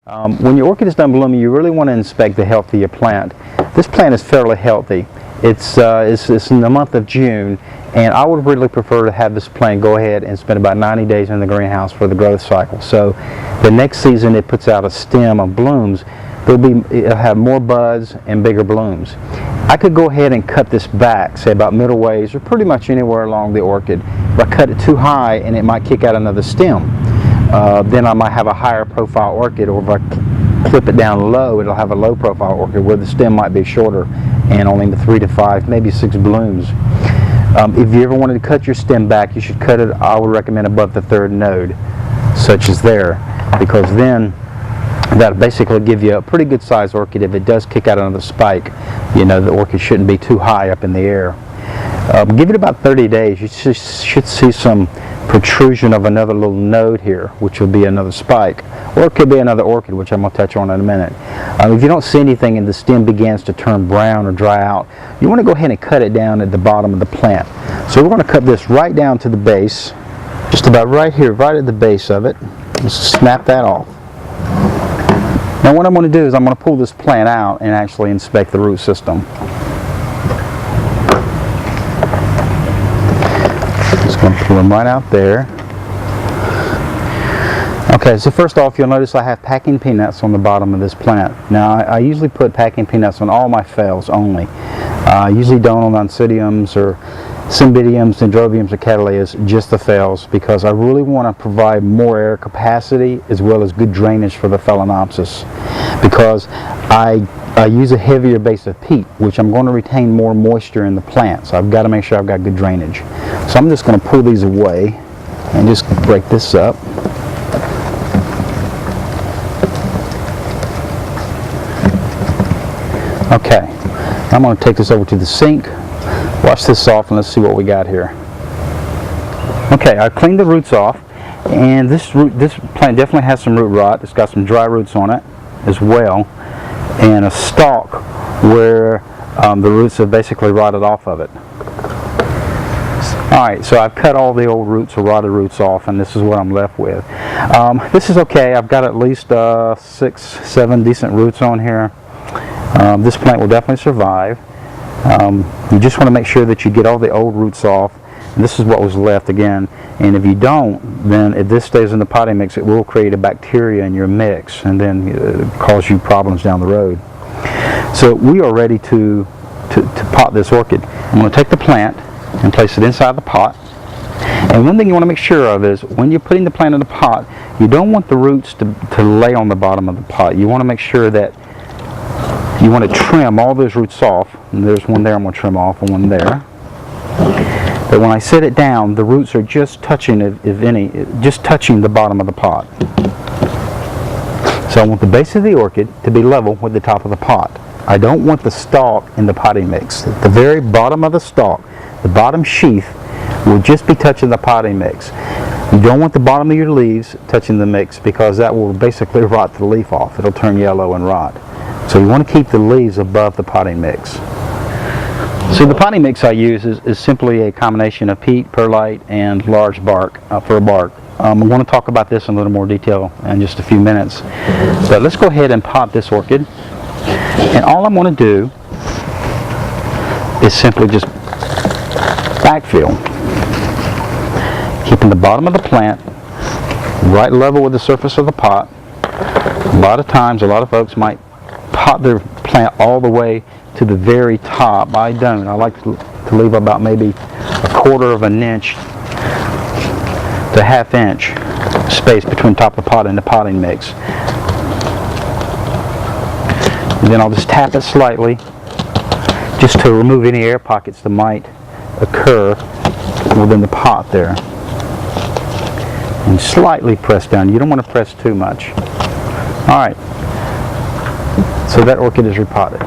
When your orchid is done blooming, you really want to inspect the health of your plant. This plant is fairly healthy. It's in the month of June, and I would really prefer to have this plant go ahead and spend about 90 days in the greenhouse for the growth cycle. So the next season it puts out a stem of blooms, it'll have more buds and bigger blooms. I could go ahead and cut this back, say about middle ways or pretty much anywhere along the orchid. If I cut it too high, and it might kick out another stem. Then I might have a higher profile orchid, or if I clip it down low, it'll have a low profile orchid where the stem might be shorter and only 3 to 5, maybe 6 blooms. If you ever wanted to cut your stem back, you should cut it, I would recommend, above the 3rd node, such as there, because then that'll basically give you a pretty good sized orchid. If it does kick out another spike, you know the orchid shouldn't be too high up in the air. Give it about 30 days, you should see some protrusion of another little node here, which will be another spike, or it could be another orchid, which I'm going to touch on in a minute. If you don't see anything and the stem begins to turn brown or dry out, you want to go ahead and cut it down at the bottom of the plant. So we're going to cut this right down to the base, just about right here, right at the base of it. Just snap that off. Now what I'm going to do is I'm going to pull this plant out and actually inspect the root system. Just going to pull them right out there. Okay, so first off, you'll notice I have packing peanuts on the bottom of this plant. Now I usually put packing peanuts on all my phales only. I usually don't on oncidiums or cymbidiums, dendrobiums, or cattleyas, just the phales, because I really want to provide more air capacity as well as good drainage for the phalaenopsis, because I use a heavier base of peat, which I'm going to retain more moisture in the plant, so I've got to make sure I've got good drainage. So I'm just going to pull these away and just break this up. Okay, I'm going to take this over to the sink, wash this off, and let's see what we got here. Okay, I cleaned the roots off, and this plant definitely has some root rot. It's got some dry roots on it as well, and a stalk where the roots have basically rotted off of it. Alright, so I've cut all the old roots or rotted roots off, and this is what I'm left with. This is okay. I've got at least 6, 7 decent roots on here. This plant will definitely survive. You just want to make sure that you get all the old roots off. And this is what was left again. And if you don't, then if this stays in the potting mix, it will create a bacteria in your mix, and then cause you problems down the road. So we are ready to pot this orchid. I'm going to take the plant and place it inside the pot. And one thing you want to make sure of is when you're putting the plant in the pot, you don't want the roots to lay on the bottom of the pot. You want to make sure that you want to trim all those roots off. And there's one there I'm going to trim off, and one there. But when I set it down, the roots are just touching, if any, just touching the bottom of the pot. So I want the base of the orchid to be level with the top of the pot. I don't want the stalk in the potting mix. The very bottom of the stalk, the bottom sheath, will just be touching the potting mix. You don't want the bottom of your leaves touching the mix, because that will basically rot the leaf off. It'll turn yellow and rot. So you want to keep the leaves above the potting mix. So the potting mix I use is simply a combination of peat, perlite, and large bark for a bark. I'm going to talk about this in a little more detail in just a few minutes. But let's go ahead and pot this orchid. And all I'm going to do is simply just backfill, keeping the bottom of the plant right level with the surface of the pot. A lot of times, a lot of folks might pot their plant all the way to the very top. I don't. I like to leave about maybe 1/4 of an inch to 1/2 inch space between top of the pot and the potting mix. And then I'll just tap it slightly, just to remove any air pockets that might occur within the pot there. And slightly press down. You don't want to press too much. Alright, so that orchid is repotted.